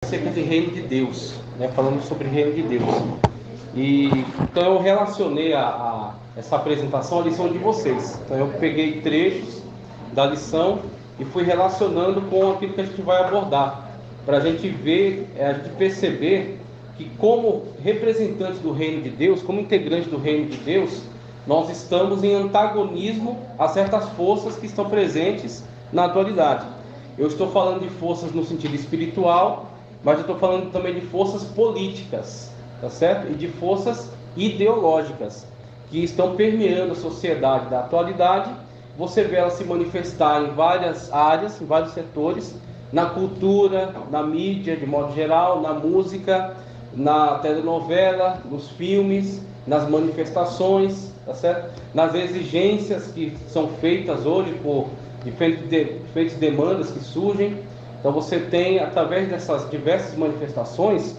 Acerca de reino de Deus, né? Falando sobre reino de Deus. E então eu relacionei essa apresentação à lição de vocês. Então eu peguei trechos da lição e fui relacionando com aquilo que a gente vai abordar, para a gente ver, a gente perceber que como representantes do reino de Deus, como integrantes do reino de Deus, nós estamos em antagonismo a certas forças que estão presentes na atualidade. Eu estou falando de forças no sentido espiritual, mas eu estou falando também de forças políticas, tá certo? E de forças ideológicas que estão permeando a sociedade da atualidade. Você vê ela se manifestar em várias áreas, em vários setores, na cultura, na mídia de modo geral, na música, na telenovela, nos filmes, nas manifestações, tá certo? Nas exigências que são feitas hoje por diferentes demandas que surgem. Então você tem, através dessas diversas manifestações,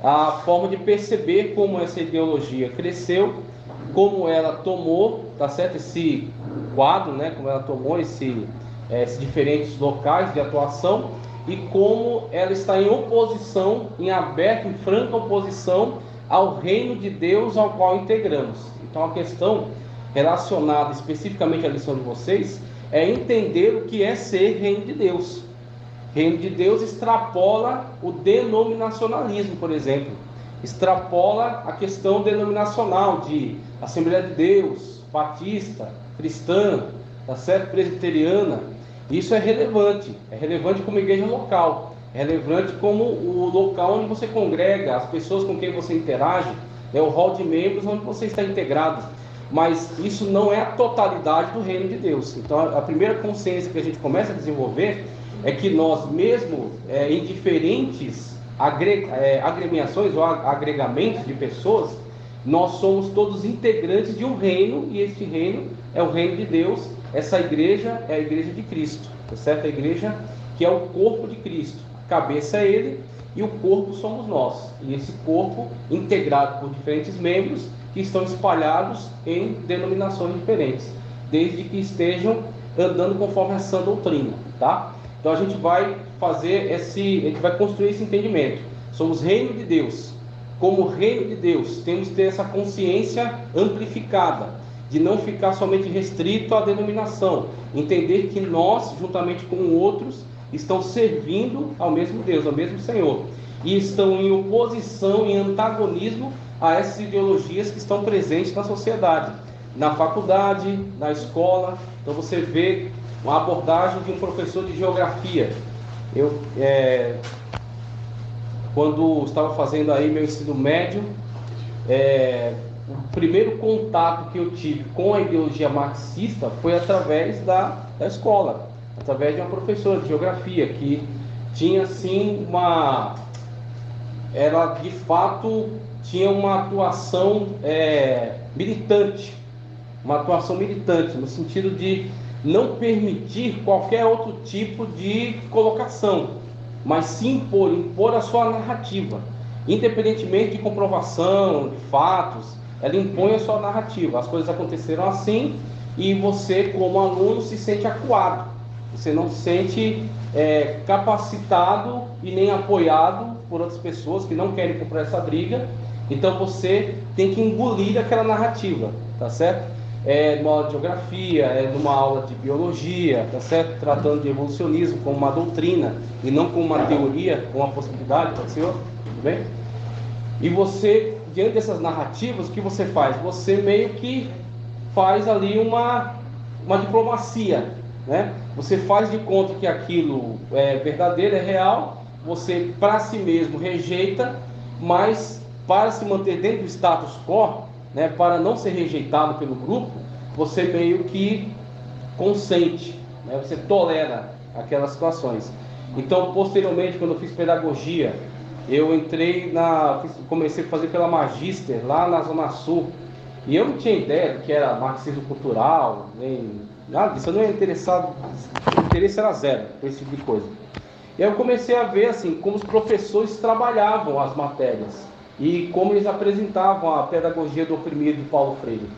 a forma de perceber como essa ideologia cresceu, como ela tomou, tá certo? Esse quadro, né? Como ela tomou esses diferentes locais de atuação e como ela está em oposição, em aberta, em franca oposição ao reino de Deus ao qual integramos. Então a questão relacionada especificamente à lição de vocês é entender o que é ser reino de Deus. Reino de Deus extrapola o denominacionalismo, por exemplo. Extrapola a questão denominacional de Assembleia de Deus, batista, cristã, tá certo? Presbiteriana. Isso é relevante como igreja local, é relevante como o local onde você congrega, as pessoas com quem você interage, é o hall de membros onde você está integrado. Mas isso não é a totalidade do reino de Deus. Então a primeira consciência que a gente começa a desenvolver é que nós mesmo, em diferentes agremiações ou agregamentos de pessoas, nós somos todos integrantes de um reino, e este reino é o reino de Deus. Essa igreja é a igreja de Cristo, tá certo? A igreja que é o corpo de Cristo. A cabeça é ele e o corpo somos nós. E esse corpo integrado por diferentes membros que estão espalhados em denominações diferentes, desde que estejam andando conforme a sã doutrina, tá? Então a gente vai construir esse entendimento. Somos reino de Deus. Como reino de Deus, temos que ter essa consciência amplificada, de não ficar somente restrito à denominação. Entender que nós, juntamente com outros, estão servindo ao mesmo Deus, ao mesmo Senhor. E estão em oposição, em antagonismo a essas ideologias que estão presentes na sociedade, na faculdade, na escola. Então você vê uma abordagem de um professor de geografia. Eu, quando estava fazendo aí meu ensino médio, o primeiro contato que eu tive com a ideologia marxista foi através da escola, através de uma professora de geografia que tinha assim ela de fato tinha uma atuação militante, no sentido de não permitir qualquer outro tipo de colocação, mas se impor a sua narrativa, independentemente de comprovação, de fatos. Ela impõe a sua narrativa. As coisas aconteceram assim e você, como aluno, se sente acuado. Você não se sente capacitado e nem apoiado por outras pessoas que não querem comprar essa briga. Então você tem que engolir aquela narrativa, tá certo? Numa aula de geografia, numa aula de biologia, tá certo? Tratando de evolucionismo como uma doutrina e não como uma teoria, como uma possibilidade, pode ser outra, tudo bem? E você, diante dessas narrativas, o que você faz? Você meio que faz ali uma diplomacia, né? Você faz de conta que aquilo é verdadeiro, é real, você para si mesmo rejeita, mas para se manter dentro do status quo, né, para não ser rejeitado pelo grupo, você meio que consente, né, você tolera aquelas situações. Então, posteriormente, quando eu fiz pedagogia, eu comecei a fazer pela Magister, lá na Zona Sul, e eu não tinha ideia do que era marxismo cultural, nem nada disso. Eu não era interessado, o interesse era zero por esse tipo de coisa. E aí eu comecei a ver assim, como os professores trabalhavam as matérias e como eles apresentavam a pedagogia do oprimido de Paulo Freire.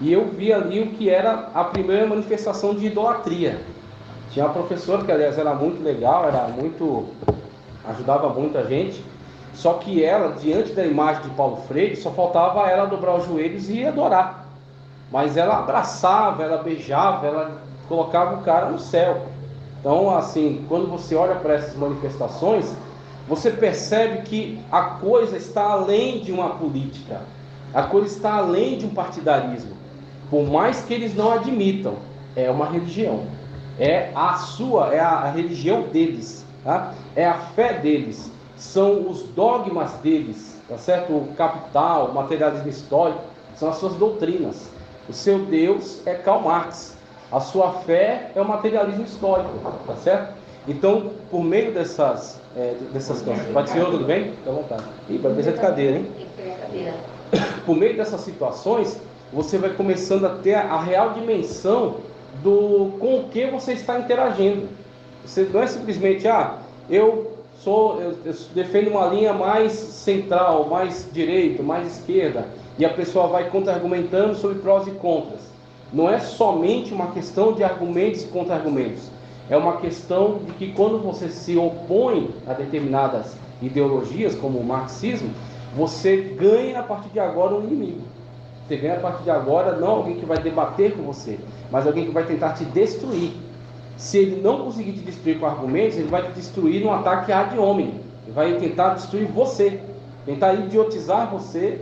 E eu vi ali o que era a primeira manifestação de idolatria. Tinha uma professora que, aliás, era muito legal, era muito ajudava muita gente. Só que ela, diante da imagem de Paulo Freire, só faltava ela dobrar os joelhos e adorar. Mas ela abraçava, ela beijava, ela colocava o cara no céu. Então, assim, quando você olha para essas manifestações, você percebe que a coisa está além de uma política, a coisa está além de um partidarismo. Por mais que eles não admitam, é uma religião, é a religião deles, tá? É a fé deles, são os dogmas deles, tá certo? O capital, o materialismo histórico, são as suas doutrinas. O seu Deus é Karl Marx, a sua fé é o materialismo histórico, tá certo? Então, por meio dessas questões, pode ser, tudo bem? Fica à vontade. Ih, vai precisar de cadeira, hein? Por meio dessas situações, você vai começando a ter a real dimensão com o que você está interagindo. Você não é simplesmente, eu defendo uma linha mais central, mais direita, mais esquerda, e a pessoa vai contra-argumentando sobre prós e contras. Não é somente uma questão de argumentos e contra-argumentos. É uma questão de que quando você se opõe a determinadas ideologias, como o marxismo, você ganha a partir de agora um inimigo. Você ganha a partir de agora não alguém que vai debater com você, mas alguém que vai tentar te destruir. Se ele não conseguir te destruir com argumentos, ele vai te destruir num ataque ad hominem. Ele vai tentar destruir você, tentar idiotizar você,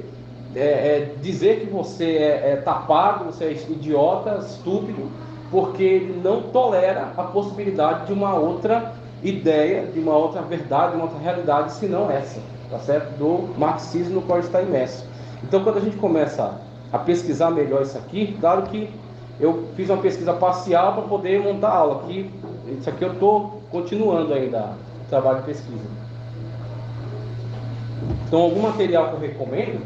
dizer que você é tapado, você é idiota, estúpido, porque ele não tolera a possibilidade de uma outra ideia, de uma outra verdade, de uma outra realidade, senão essa, tá certo? Do marxismo no qual está imerso. Então, quando a gente começa a pesquisar melhor isso aqui, claro que eu fiz uma pesquisa parcial para poder montar a aula aqui. Isso aqui eu estou continuando ainda o trabalho de pesquisa. Então, algum material que eu recomendo,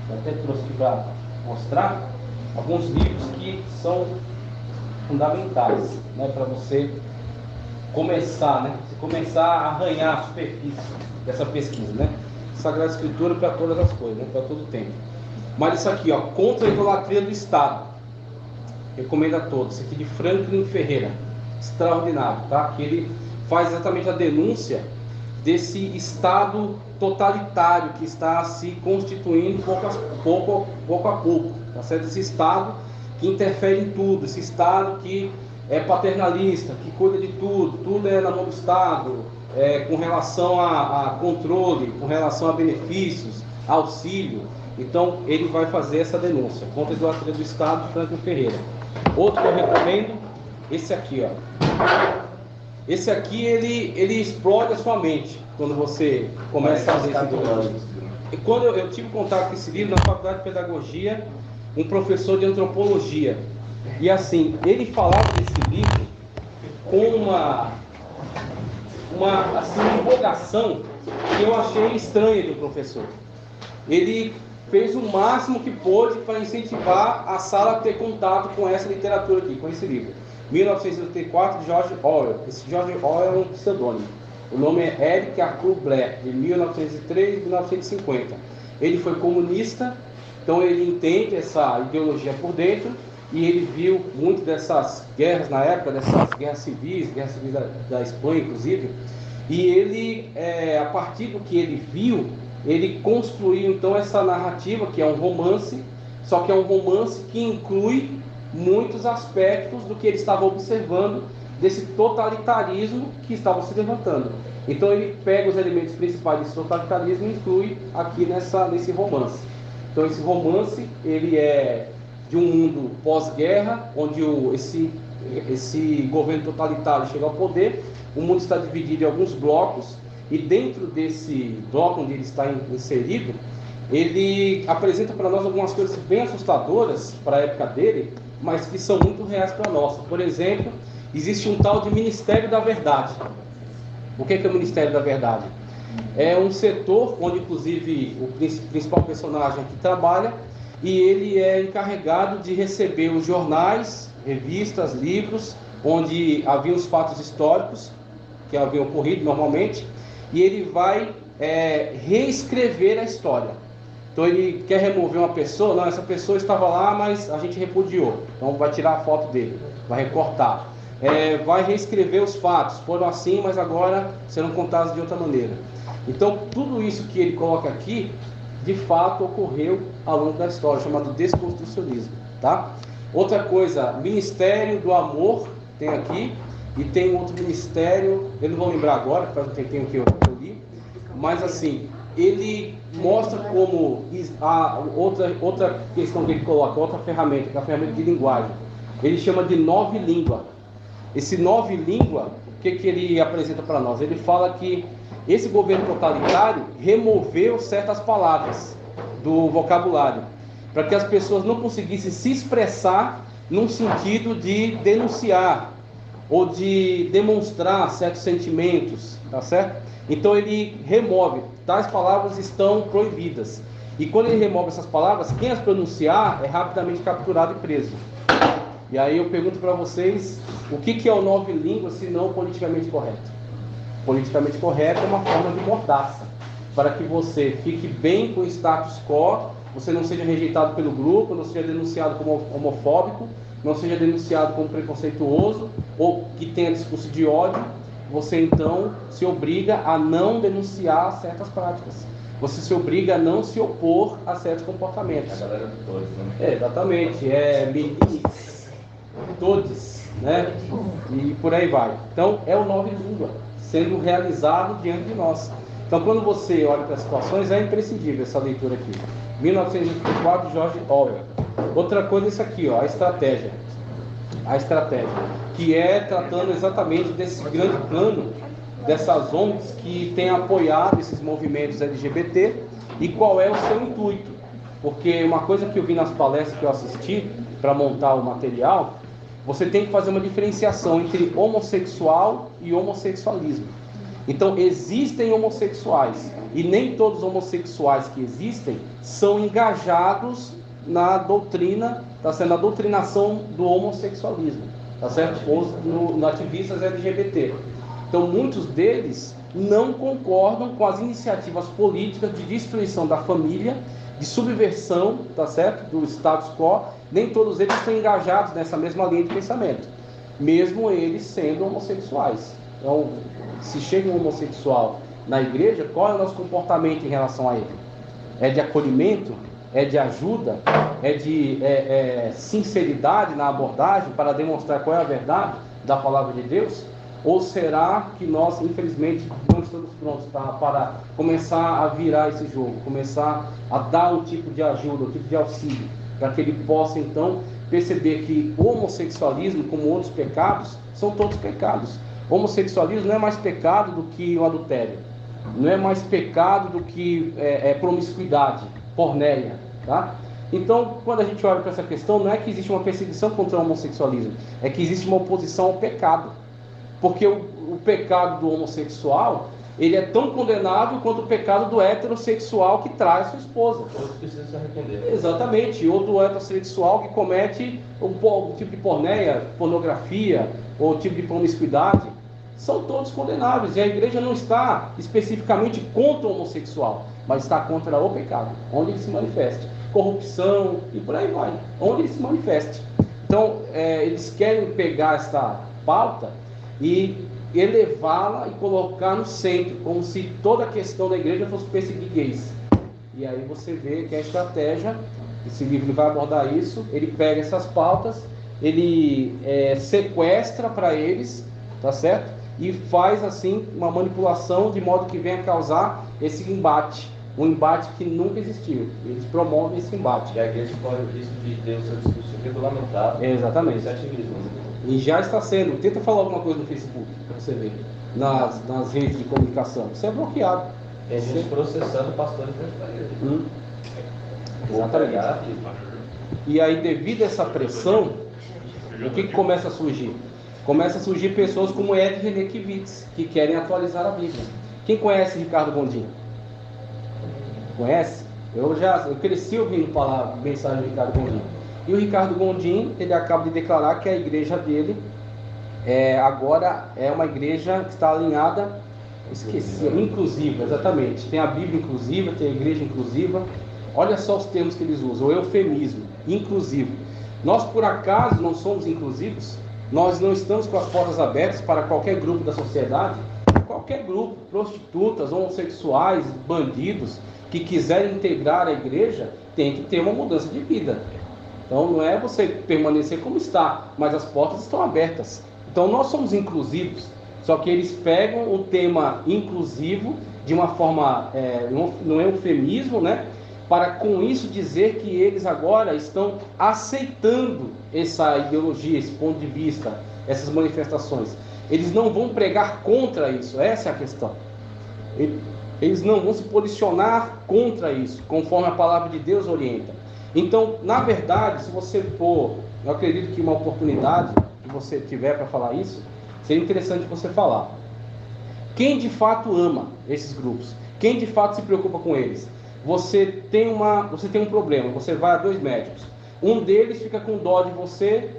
eu até trouxe aqui para mostrar, alguns livros que são fundamentais, né, para você começar, né, começar a arranhar a superfície dessa pesquisa, né? Sagrada Escritura para todas as coisas, né, para todo o tempo. Mas isso aqui, Contra a Idolatria do Estado, recomendo a todos. Isso aqui de Franklin Ferreira, extraordinário, tá? Que ele faz exatamente a denúncia desse Estado totalitário que está se constituindo pouco a pouco, tá certo? Esse Estado que interfere em tudo, esse Estado que é paternalista, que cuida de tudo é na mão do Estado, com relação a controle, com relação a benefícios, auxílio. Então, ele vai fazer essa denúncia contra a idolatria do Estado, de Franklin Ferreira. Outro que eu recomendo, esse aqui, Esse aqui, ele explode a sua mente quando você começa a fazer esse livro. E quando eu tive contato com esse livro na Faculdade de Pedagogia, um professor de antropologia, e assim, ele falava desse livro com uma empolgação que eu achei estranha do professor. Ele fez o máximo que pôde para incentivar a sala a ter contato com essa literatura aqui, com esse livro. 1984, de George Orwell. Esse George Orwell é um pseudônimo. O nome é Eric Arthur Blair, de 1903 e 1950. Ele foi comunista, então ele entende essa ideologia por dentro, e ele viu muito dessas guerras na época, dessas guerras civis da Espanha, inclusive, e ele, a partir do que ele viu, ele construiu então essa narrativa, que é um romance, só que é um romance que inclui muitos aspectos do que ele estava observando desse totalitarismo que estava se levantando. Então ele pega os elementos principais desse totalitarismo e inclui aqui nesse romance. Então esse romance, ele é de um mundo pós-guerra, onde esse governo totalitário chega ao poder. O mundo está dividido em alguns blocos, e dentro desse bloco onde ele está inserido, ele apresenta para nós algumas coisas bem assustadoras para a época dele, mas que são muito reais para nós. Por exemplo, existe um tal de Ministério da Verdade. O que é o Ministério da Verdade? É um setor onde, inclusive, o principal personagem aqui trabalha, e ele é encarregado de receber os jornais, revistas, livros, onde havia os fatos históricos que haviam ocorrido normalmente, e ele vai reescrever a história. Então ele quer remover uma pessoa, não, essa pessoa estava lá, mas a gente repudiou, então vai tirar a foto dele, vai recortar. vai reescrever os fatos, foram assim, mas agora serão contados de outra maneira. Então, tudo isso que ele coloca aqui, de fato, ocorreu ao longo da história, chamado desconstrucionismo, tá? Outra coisa, Ministério do Amor, tem aqui, e tem outro ministério, eu não vou lembrar agora, faz um tempinho que eu li, mas assim, ele mostra como a outra questão que ele coloca, outra ferramenta, que é a ferramenta de linguagem, ele chama de nove língua. Esse nove língua, o que ele apresenta para nós? Ele fala que esse governo totalitário removeu certas palavras do vocabulário, para que as pessoas não conseguissem se expressar num sentido de denunciar ou de demonstrar certos sentimentos, tá certo? Então ele remove, tais palavras estão proibidas. E quando ele remove essas palavras, quem as pronunciar é rapidamente capturado e preso. E aí eu pergunto para vocês, o que é o nove línguas se não politicamente correto? Politicamente correto é uma forma de mordaça, para que você fique bem com o status quo, você não seja rejeitado pelo grupo, não seja denunciado como homofóbico, não seja denunciado como preconceituoso ou que tenha discurso de ódio. Você então se obriga a não denunciar certas práticas. Você se obriga a não se opor a certos comportamentos. A galera de todos, né? Exatamente, meninos, todos, né? E por aí vai. Então é o nove língua sendo realizado diante de nós. Então quando você olha para as situações, é imprescindível essa leitura aqui. 1984, de George Orwell. Outra coisa é isso aqui, ó, a estratégia, que é tratando exatamente desse grande plano, dessas ONGs que têm apoiado esses movimentos LGBT e qual é o seu intuito. Porque uma coisa que eu vi nas palestras que eu assisti para montar o material, você tem que fazer uma diferenciação entre homossexual e homossexualismo. Então existem homossexuais e nem todos os homossexuais que existem são engajados na doutrina, tá certo? Na doutrinação do homossexualismo, tá certo? Ou no ativistas LGBT. Então muitos deles não concordam com as iniciativas políticas de destruição da família, de subversão, tá certo? Do status quo. Nem todos eles estão engajados nessa mesma linha de pensamento, mesmo eles sendo homossexuais. Então, se chega um homossexual na igreja, qual é o nosso comportamento em relação a ele? É de acolhimento? É de ajuda? É de sinceridade na abordagem para demonstrar qual é a verdade da palavra de Deus? Ou será que nós, infelizmente, não estamos prontos para começar a virar esse jogo, começar a dar um tipo de ajuda, um tipo de auxílio, para que ele possa, então, perceber que o homossexualismo, como outros pecados, são todos pecados. O homossexualismo não é mais pecado do que o adultério, não é mais pecado do que promiscuidade, pornéia, tá? Então, quando a gente olha para essa questão, não é que existe uma perseguição contra o homossexualismo, é que existe uma oposição ao pecado. Porque o pecado do homossexual, ele é tão condenável quanto o pecado do heterossexual que trai sua esposa. Todos precisam se arrepender. Exatamente, ou do heterossexual que comete um tipo de pornéia, pornografia, ou tipo de promiscuidade. São todos condenáveis, e a igreja não está especificamente contra o homossexual, mas está contra o pecado, onde ele se manifeste. Corrupção e por aí vai, onde ele se manifeste. Então, eles querem pegar esta pauta e elevá-la e colocar no centro, como se toda a questão da igreja fosse perseguir gays. E aí você vê que a estratégia, esse livro vai abordar isso, ele pega essas pautas, ele sequestra para eles, tá certo? E faz assim uma manipulação de modo que venha causar esse embate, um embate que nunca existiu. Eles promovem esse embate. E a igreja corre o risco de ter o seu discurso regulamentado. Exatamente. Esse ativismo. E já está sendo. Tenta falar alguma coisa no Facebook, para você ver, nas redes de comunicação. Você é bloqueado. Tem gente processando pastores para ele. Exatamente. E aí, devido a essa pressão, o que começa a surgir? Começa a surgir pessoas como Ed Renekiewicz, que querem atualizar a Bíblia. Quem conhece Ricardo Gondim? Conhece? Eu cresci ouvindo falar mensagem de Ricardo Gondim. E o Ricardo Gondim, ele acaba de declarar que a igreja dele agora é uma igreja que está alinhada, inclusiva, exatamente. Tem a Bíblia inclusiva, tem a igreja inclusiva. Olha só os termos que eles usam, o eufemismo, inclusivo. Nós, por acaso, não somos inclusivos? Nós não estamos com as portas abertas para qualquer grupo da sociedade. Qualquer grupo, prostitutas, homossexuais, bandidos, que quiserem integrar a igreja, tem que ter uma mudança de vida. Então não é você permanecer como está, mas as portas estão abertas. Então nós somos inclusivos, só que eles pegam o tema inclusivo de uma forma, não é eufemismo, né? Para com isso dizer que eles agora estão aceitando essa ideologia, esse ponto de vista, essas manifestações. Eles não vão pregar contra isso, essa é a questão. Eles não vão se posicionar contra isso, conforme a palavra de Deus orienta. Então, na verdade, se você for, eu acredito que uma oportunidade que você tiver para falar isso, seria interessante você falar. Quem de fato ama esses grupos? Quem de fato se preocupa com eles? Você tem um problema, você vai a 2 médicos. Um deles fica com dó de você,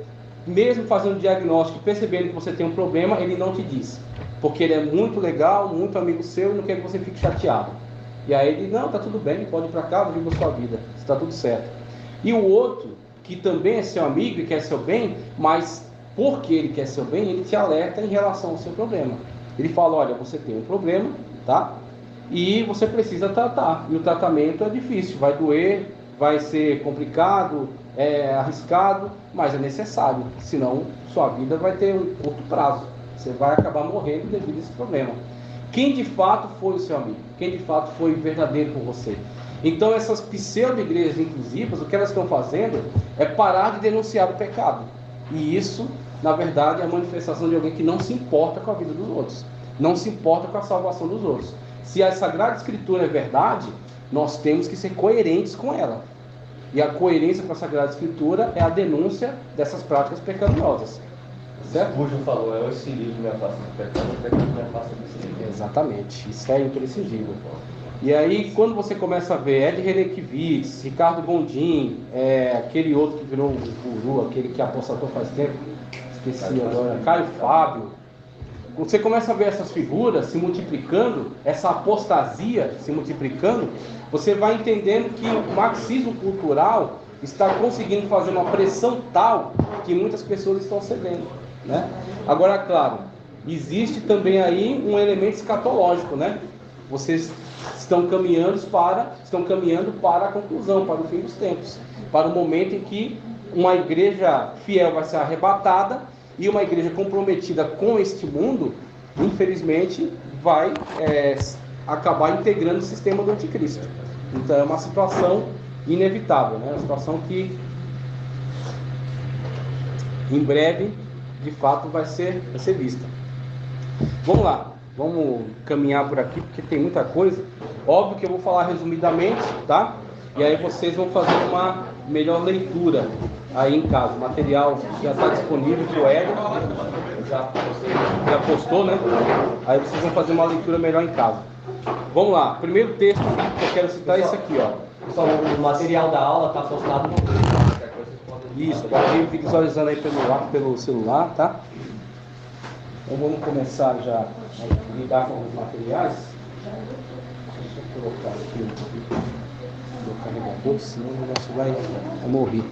mesmo fazendo diagnóstico, percebendo que você tem um problema, ele não te diz. Porque ele é muito legal, muito amigo seu e não quer que você fique chateado. E aí ele, não, tá tudo bem, pode ir para casa, viva a sua vida, está tudo certo. E o outro, que também é seu amigo e quer seu bem, mas porque ele quer seu bem, ele te alerta em relação ao seu problema. Ele fala, olha, você tem um problema, tá? E você precisa tratar. E o tratamento é difícil, vai doer, vai ser complicado, é arriscado, mas é necessário. Senão, sua vida vai ter um curto prazo. Você vai acabar morrendo devido a esse problema. Quem de fato foi o seu amigo? Quem de fato foi verdadeiro com você? Então, essas pseudo-igrejas inclusivas, o que elas estão fazendo é parar de denunciar o pecado. E isso, na verdade, é a manifestação de alguém que não se importa com a vida dos outros. Não se importa com a salvação dos outros. Se a Sagrada Escritura é verdade, nós temos que ser coerentes com ela. E a coerência com a Sagrada Escritura é a denúncia dessas práticas pecaminosas. Certo? Bujo falou, é esse livro que me afasta do pecado, o pecado me afasta desse livro. Exatamente, isso é imprescindível. E aí, quando você começa a ver Ed Renekiewicz, Ricardo Gondim, aquele outro que virou um guru, aquele que apostatou faz tempo, esqueci agora, Caio Fábio, você começa a ver essas figuras se multiplicando, essa apostasia se multiplicando, você vai entendendo que o marxismo cultural está conseguindo fazer uma pressão tal que muitas pessoas estão cedendo, né? Agora, claro, existe também aí um elemento escatológico, né? Vocês estão caminhando para a conclusão, para o fim dos tempos, para o momento em que uma igreja fiel vai ser arrebatada e uma igreja comprometida com este mundo, infelizmente, vai acabar integrando o sistema do anticristo. Então é uma situação inevitável, né? Uma situação que em breve, de fato, vai ser vista. Vamos lá, vamos caminhar por aqui, porque tem muita coisa. Óbvio que eu vou falar resumidamente, tá? E aí vocês vão fazer uma melhor leitura aí em casa. O material já está disponível para o Hélio, já postou, né? Aí vocês vão fazer uma leitura melhor em casa. Vamos lá, primeiro texto que eu quero citar é esse aqui, ó. Pessoal, o material da aula está postado no vídeo. Isso, pode ir visualizando aí pelo celular, tá? Então vamos começar já a lidar com os materiais. Deixa eu colocar aqui o carregador, senão o negócio vai morrer.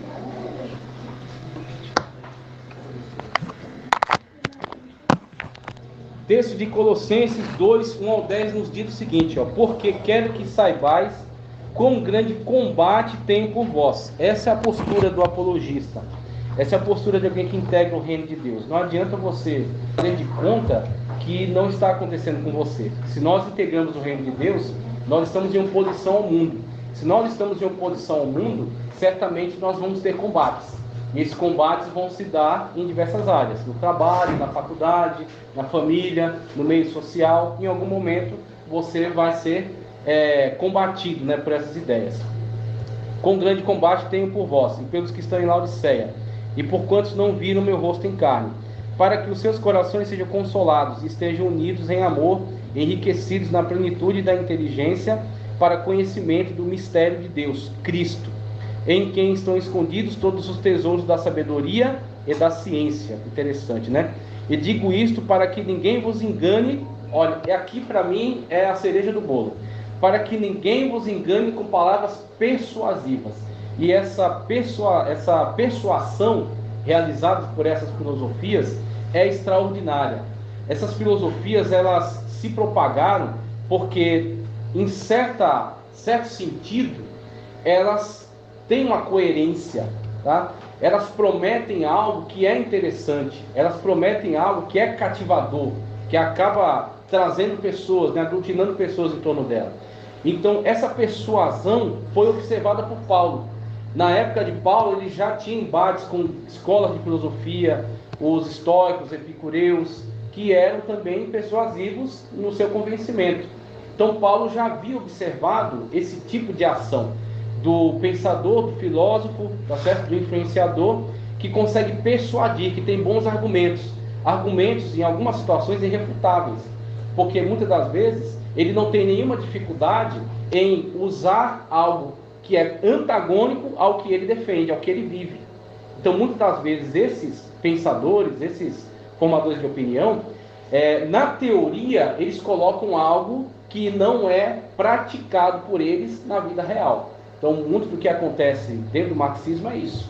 Texto de Colossenses 2, 1 ao 10 nos diz o seguinte, ó: porque quero que saibais quão grande combate tenho por vós. Essa é a postura do apologista. Essa é a postura de alguém que integra o reino de Deus. Não adianta você ter de conta que não está acontecendo com você. Se nós integramos o reino de Deus, nós estamos em oposição ao mundo. Se nós estamos em oposição ao mundo, certamente nós vamos ter combates. E esses combates vão se dar em diversas áreas. No trabalho, na faculdade, na família, no meio social. Em algum momento você vai ser combatido, né, por essas ideias. Com grande combate tenho por vós, e pelos que estão em Laodiceia, e por quantos não viram meu rosto em carne, para que os seus corações sejam consolados, e estejam unidos em amor, enriquecidos na plenitude da inteligência, para conhecimento do mistério de Deus, Cristo, em quem estão escondidos todos os tesouros da sabedoria e da ciência. Interessante, né? E digo isto para que ninguém vos engane. Olha, aqui para mim é a cereja do bolo. Para que ninguém vos engane com palavras persuasivas. E essa persuasão realizadas por essas filosofias é extraordinária. Essas filosofias, elas se propagaram porque, em certo sentido, elas têm uma coerência, tá? Elas prometem algo que é interessante, elas prometem algo que é cativador, que acaba trazendo pessoas, né, aglutinando pessoas em torno dela. Então, essa persuasão foi observada por Paulo. Na época de Paulo, ele já tinha embates com escolas de filosofia, os estoicos, os epicureus, que eram também persuasivos no seu convencimento. Então, Paulo já havia observado esse tipo de ação do pensador, do filósofo, tá certo? Do influenciador, que consegue persuadir, que tem bons argumentos, argumentos em algumas situações irrefutáveis, porque muitas das vezes ele não tem nenhuma dificuldade em usar algo que é antagônico ao que ele defende, ao que ele vive. Então, muitas das vezes, esses pensadores, esses formadores de opinião, na teoria, eles colocam algo que não é praticado por eles na vida real. Então, muito do que acontece dentro do marxismo é isso.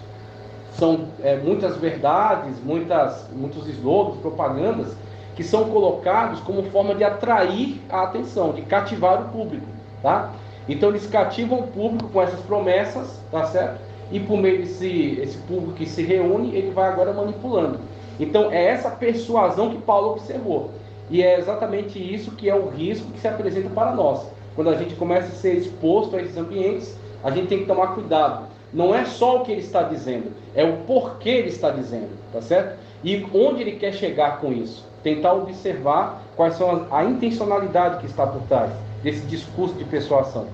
São muitas verdades, muitos slogans, propagandas, que são colocados como forma de atrair a atenção, de cativar o público, tá? Então, eles cativam o público com essas promessas, tá certo? E por meio desse público que se reúne, ele vai agora manipulando. Então, é essa persuasão que Paulo observou. E é exatamente isso que é o risco que se apresenta para nós. Quando a gente começa a ser exposto a esses ambientes, a gente tem que tomar cuidado. Não é só o que ele está dizendo, é o porquê ele está dizendo, tá certo? E onde ele quer chegar com isso. Tentar observar quais são a intencionalidade que está por trás desse discurso de persuasão.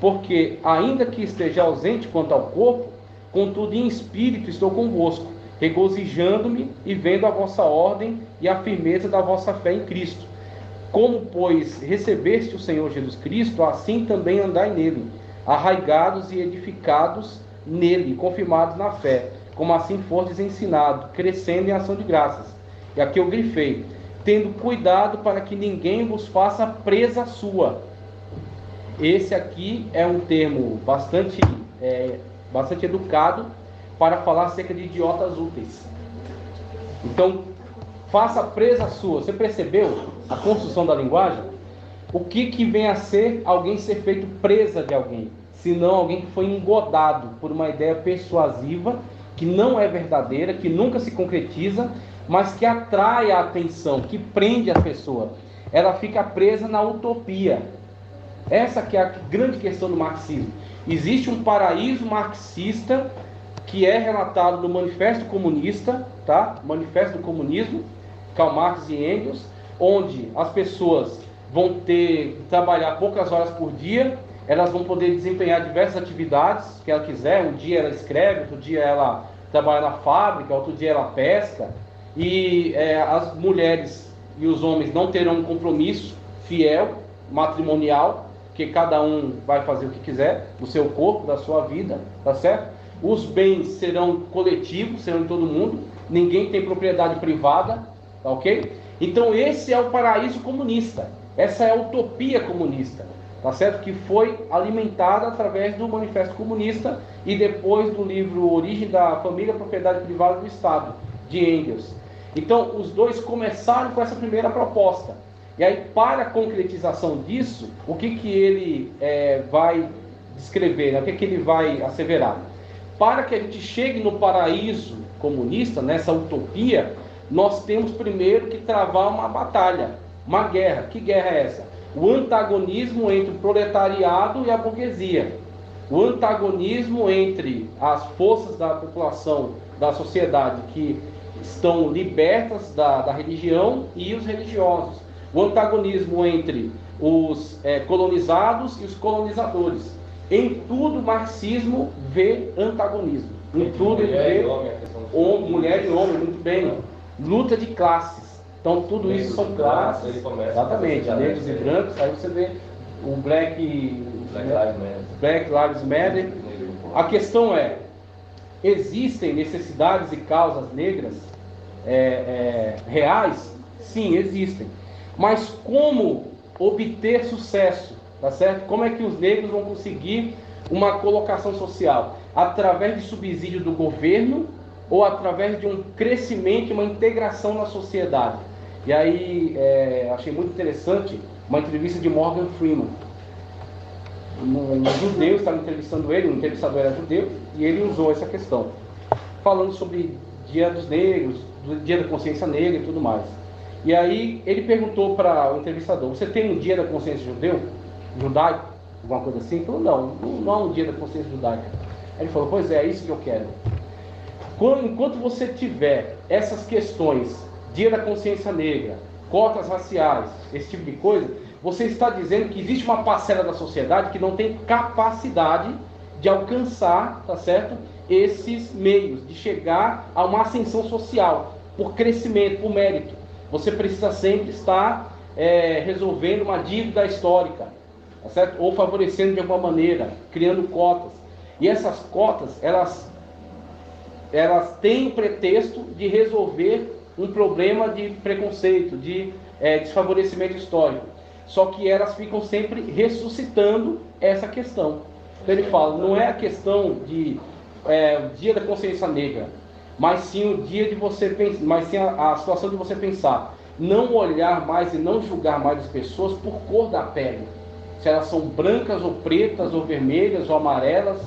Porque, ainda que esteja ausente quanto ao corpo, contudo em espírito estou convosco, regozijando-me e vendo a vossa ordem e a firmeza da vossa fé em Cristo. Como, pois, recebeste o Senhor Jesus Cristo, assim também andai nele, arraigados e edificados nele, confirmados na fé, como assim fostes ensinado, crescendo em ação de graças. E aqui eu grifei: tendo cuidado para que ninguém vos faça presa sua. Esse aqui é um termo bastante educado para falar acerca de idiotas úteis. Então, faça presa sua. Você percebeu a construção da linguagem? O que vem a ser alguém ser feito presa de alguém? Senão alguém que foi engodado por uma ideia persuasiva, que não é verdadeira, que nunca se concretiza, mas que atrai a atenção, que prende a pessoa. Ela fica presa na utopia. Essa que é a grande questão do marxismo. Existe um paraíso marxista que é relatado no Manifesto Comunista, tá? Manifesto do Comunismo, Karl Marx e Engels, onde as pessoas vão trabalhar poucas horas por dia, elas vão poder desempenhar diversas atividades que ela quiser. Um dia ela escreve, outro dia ela trabalha na fábrica, outro dia ela pesca, e as mulheres e os homens não terão um compromisso fiel, matrimonial, que cada um vai fazer o que quiser do seu corpo, da sua vida, tá certo? Os bens serão coletivos, serão de todo mundo, ninguém tem propriedade privada, tá ok? Então esse é o paraíso comunista, essa é a utopia comunista, tá certo? Que foi alimentada através do Manifesto Comunista e depois do livro Origem da Família, Propriedade Privada do Estado, de Engels. Então os dois começaram com essa primeira proposta. E aí, para a concretização disso, o que ele vai descrever, né? O que ele vai asseverar? Para que a gente chegue no paraíso comunista, nessa utopia, nós temos primeiro que travar uma batalha, uma guerra. Que guerra é essa? O antagonismo entre o proletariado e a burguesia. O antagonismo entre as forças da população, da sociedade, que estão libertas da religião, e os religiosos. O antagonismo entre os colonizados e os colonizadores. Em tudo o marxismo vê antagonismo. Em tudo ele vê mulher e homem, muito bem. Luta de classes. Então tudo isso são classes. Exatamente, negros e brancos. Aí você vê o Black Lives Matter. A questão é: existem necessidades e causas negras reais? Sim, existem. Mas como obter sucesso, tá certo? Como é que os negros vão conseguir uma colocação social? Através de subsídio do governo ou através de um crescimento e uma integração na sociedade. E aí, achei muito interessante uma entrevista de Morgan Freeman. Um judeu estava entrevistando ele, o entrevistador era judeu, e ele usou essa questão, falando sobre Dia dos Negros, Dia da Consciência Negra e tudo mais. E aí ele perguntou para o entrevistador: você tem um Dia da Consciência judaico, alguma coisa assim? Ele falou: não há um Dia da Consciência judaica. Aí ele falou: pois é isso que eu quero. Enquanto você tiver essas questões, Dia da Consciência Negra, cotas raciais, esse tipo de coisa, você está dizendo que existe uma parcela da sociedade que não tem capacidade de alcançar, tá certo, esses meios, de chegar a uma ascensão social, por crescimento, por mérito. Você precisa sempre estar resolvendo uma dívida histórica, tá certo? Ou favorecendo de alguma maneira, criando cotas. E essas cotas, elas têm o pretexto de resolver um problema de preconceito, de desfavorecimento histórico. Só que elas ficam sempre ressuscitando essa questão. Então ele fala, não é a questão de Dia da Consciência Negra, mas sim o dia de você pensar, mas sim a situação de você pensar, não olhar mais e não julgar mais as pessoas por cor da pele, se elas são brancas ou pretas ou vermelhas ou amarelas,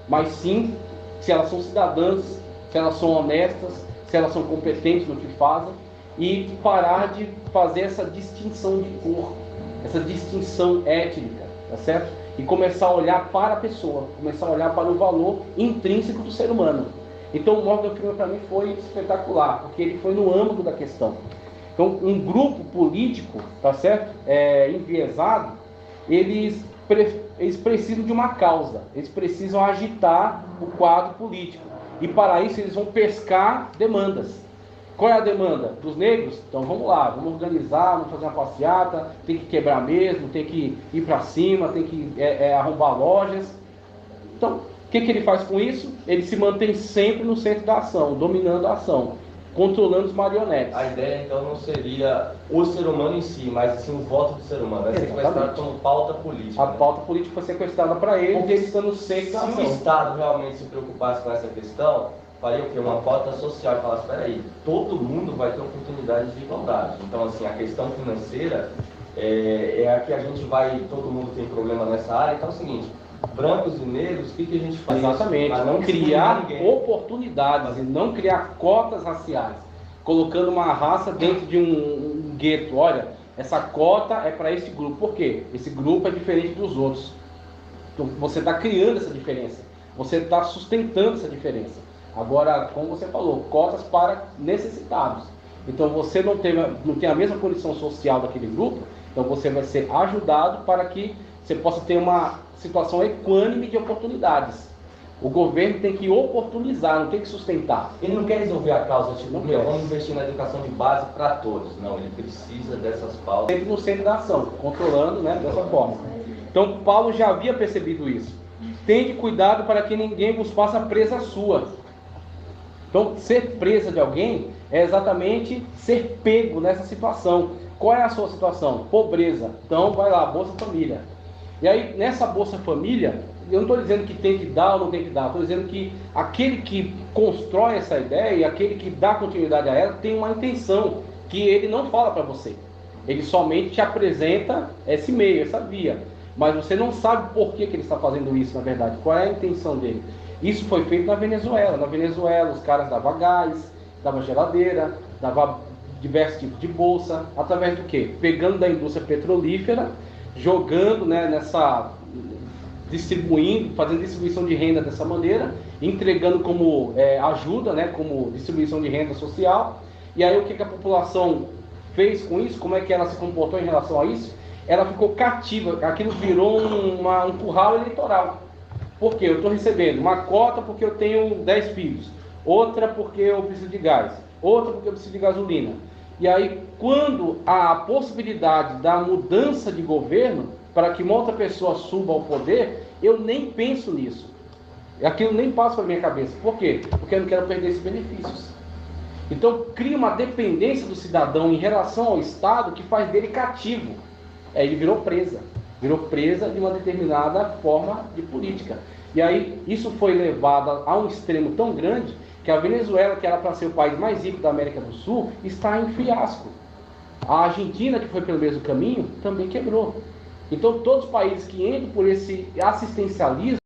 mas sim se elas são cidadãs, se elas são honestas, se elas são competentes no que fazem, e parar de fazer essa distinção de cor, essa distinção étnica, tá certo? E começar a olhar para a pessoa, começar a olhar para o valor intrínseco do ser humano. Então o Morgan Freeman para mim foi espetacular, porque ele foi no âmago da questão. Então um grupo político, tá certo? Enviesado, eles precisam de uma causa, eles precisam agitar o quadro político. E para isso eles vão pescar demandas. Qual é a demanda? Dos negros? Então vamos lá, vamos organizar, vamos fazer uma passeata, tem que quebrar mesmo, tem que ir para cima, tem que arrombar lojas. Então, o que ele faz com isso? Ele se mantém sempre no centro da ação, dominando a ação, controlando os marionetes. A ideia então não seria o ser humano em si, mas sim o voto do ser humano. É sequestrado como pauta política. A pauta política foi sequestrada para ele, porque ele está no centro da ação. Se o Estado realmente se preocupasse com essa questão, faria o quê? Uma pauta social e falasse, espera aí, todo mundo vai ter oportunidade de igualdade. Então, assim, a questão financeira é a que a gente vai, todo mundo tem problema nessa área. Então é o seguinte, brancos e negros, o que a gente faz? Exatamente, não criar oportunidades e não criar cotas raciais, colocando uma raça dentro de um gueto. Olha, essa cota é para esse grupo. Por quê? Esse grupo é diferente dos outros. Então, você está criando essa diferença, você está sustentando essa diferença. Agora, como você falou, cotas para necessitados. Então você não tem a mesma condição social daquele grupo, então você vai ser ajudado para que você possa ter uma situação equânime de oportunidades. O governo tem que oportunizar, não tem que sustentar. Ele não quer resolver a causa, tipo, vamos investir na educação de base para todos. Não, ele precisa dessas pautas. Sempre no centro da ação, controlando, né, dessa forma. Então Paulo já havia percebido isso. Tende cuidado para que ninguém vos faça presa sua. Então, ser presa de alguém é exatamente ser pego nessa situação. Qual é a sua situação? Pobreza. Então, vai lá, Bolsa Família. E aí, nessa Bolsa Família, eu não estou dizendo que tem que dar ou não tem que dar. Estou dizendo que aquele que constrói essa ideia e aquele que dá continuidade a ela tem uma intenção que ele não fala para você. Ele somente te apresenta esse meio, essa via. Mas você não sabe por que ele está fazendo isso, na verdade. Qual é a intenção dele? Isso foi feito na Venezuela. Na Venezuela, os caras davam gás, davam geladeira, davam diversos tipos de bolsa. Através do quê? Pegando da indústria petrolífera, jogando, né, distribuindo, fazendo distribuição de renda dessa maneira, entregando como ajuda, né, como distribuição de renda social. E aí o que a população fez com isso? Como é que ela se comportou em relação a isso? Ela ficou cativa. Aquilo virou um curral eleitoral. Por quê? Eu estou recebendo uma cota porque eu tenho 10 filhos, outra porque eu preciso de gás, outra porque eu preciso de gasolina. E aí, quando há a possibilidade da mudança de governo, para que uma outra pessoa suba ao poder, eu nem penso nisso. Aquilo nem passa pela minha cabeça. Por quê? Porque eu não quero perder esses benefícios. Então, cria uma dependência do cidadão em relação ao Estado que faz dele cativo. Ele virou presa de uma determinada forma de política. E aí isso foi levado a um extremo tão grande que a Venezuela, que era para ser o país mais rico da América do Sul, está em fiasco. A Argentina, que foi pelo mesmo caminho, também quebrou. Então todos os países que entram por esse assistencialismo